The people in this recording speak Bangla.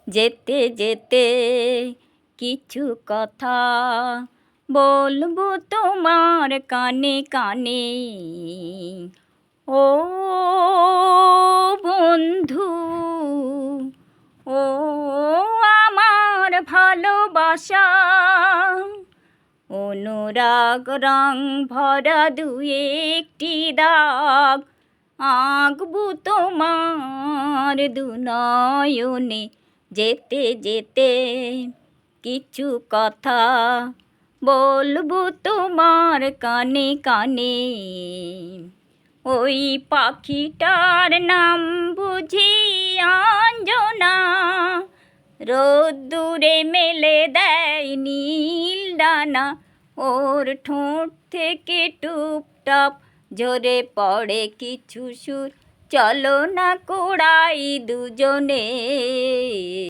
যেতে যেতে কিছু কথা বলবো তোমার কানে কানে। ও বন্ধু, ও আমার ভালোবাসা, অনুরাগ রং ভরা দু একটি দাগ আঁকবো তোমার দু নয়নে। যেতে যেতে কিছু কথা বলবো তোমার কানে কানে। ওই পাখিটার নাম বুঝি অঞ্জনা, রোদ্দুরে মেলে দেয় নীল ডানা। ওর ঠোঁট থেকে টুপটাপ ঝরে পড়ে কিছু সুর, চলো না কুড়াই দুজনে।